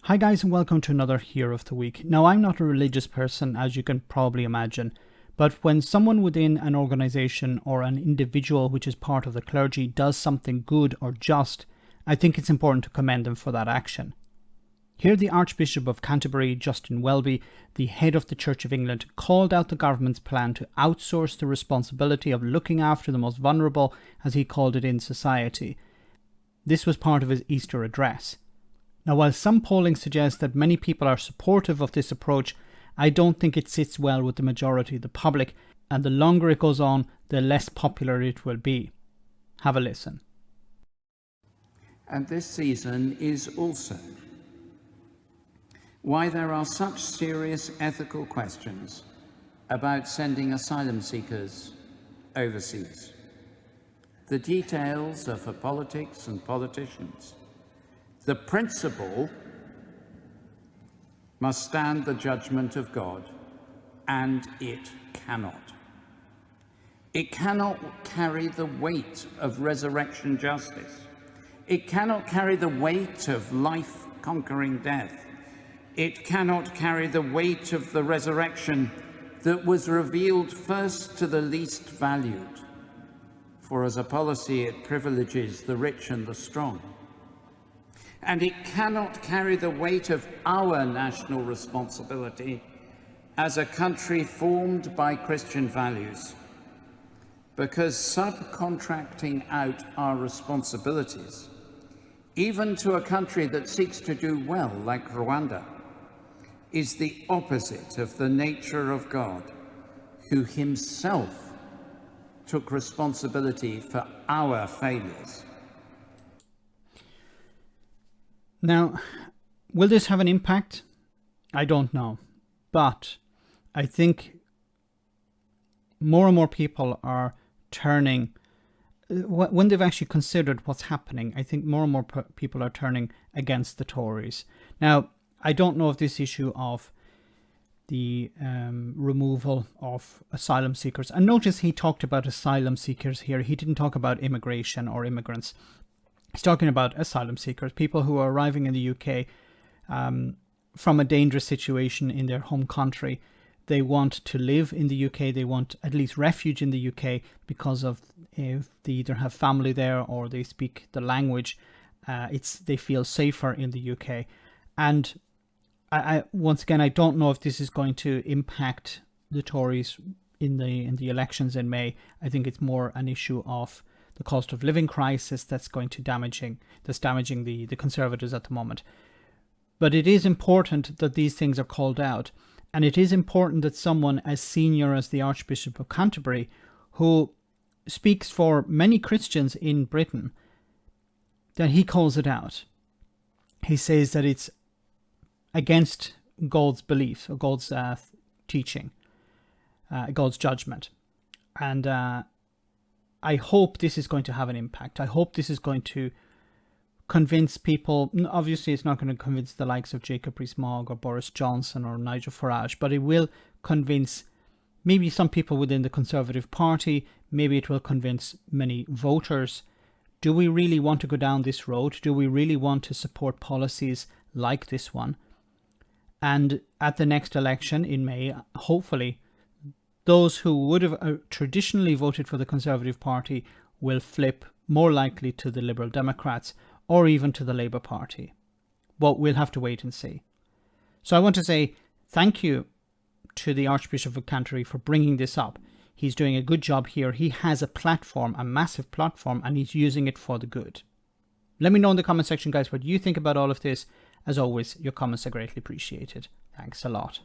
Hi guys, and welcome to another Hero of the Week. Now, I'm not a religious person, as you can probably imagine, but when someone within an organization or an individual which is part of the clergy does something good or just, I think it's important to commend them for that action. Here, the Archbishop of Canterbury, Justin Welby, the head of the Church of England, called out the government's plan to outsource the responsibility of looking after the most vulnerable, as he called it, in society. This was part of his Easter address. Now, while some polling suggests that many people are supportive of this approach, I don't think it sits well with the majority of the public, and the longer it goes on, the less popular it will be. Have a listen. And this season is also why there are such serious ethical questions about sending asylum seekers overseas. The details are for politics and politicians. The principle must stand the judgment of God, and it cannot. It cannot carry the weight of resurrection justice. It cannot carry the weight of life conquering death. It cannot carry the weight of the resurrection that was revealed first to the least valued, for as a policy it privileges the rich and the strong. And it cannot carry the weight of our national responsibility as a country formed by Christian values, because subcontracting out our responsibilities, even to a country that seeks to do well, like Rwanda, is the opposite of the nature of God, who himself took responsibility for our failures. Now, will this have an impact? I don't know. But I think more and more people are turning, when they've actually considered what's happening, I think more and more people are turning against the Tories. Now, I don't know if this issue of the removal of asylum seekers, and notice he talked about asylum seekers here, he didn't talk about immigration or immigrants. He's talking about asylum seekers, people who are arriving in the UK from a dangerous situation in their home country. They want to live in the UK, they want at least refuge in the UK because of if they either have family there or they speak the language, they feel safer in the UK. And I once again, I don't know if this is going to impact the Tories in the elections in May. I think it's more an issue of the cost of living crisis that's damaging the Conservatives at the moment. But it is important that these things are called out, and it is important that someone as senior as the Archbishop of Canterbury, who speaks for many Christians in Britain, that he calls it out. He says that it's against God's belief, or God's teaching, God's judgment. And I hope this is going to have an impact. I hope this is going to convince people. Obviously, it's not going to convince the likes of Jacob Rees-Mogg or Boris Johnson or Nigel Farage, but it will convince maybe some people within the Conservative Party. Maybe it will convince many voters. Do we really want to go down this road? Do we really want to support policies like this one? And at the next election in May, hopefully, those who would have traditionally voted for the Conservative Party will flip more likely to the Liberal Democrats or even to the Labour Party. But we'll have to wait and see. So I want to say thank you to the Archbishop of Canterbury for bringing this up. He's doing a good job here. He has a platform, a massive platform, and he's using it for the good. Let me know in the comment section, guys, what you think about all of this. As always, your comments are greatly appreciated. Thanks a lot.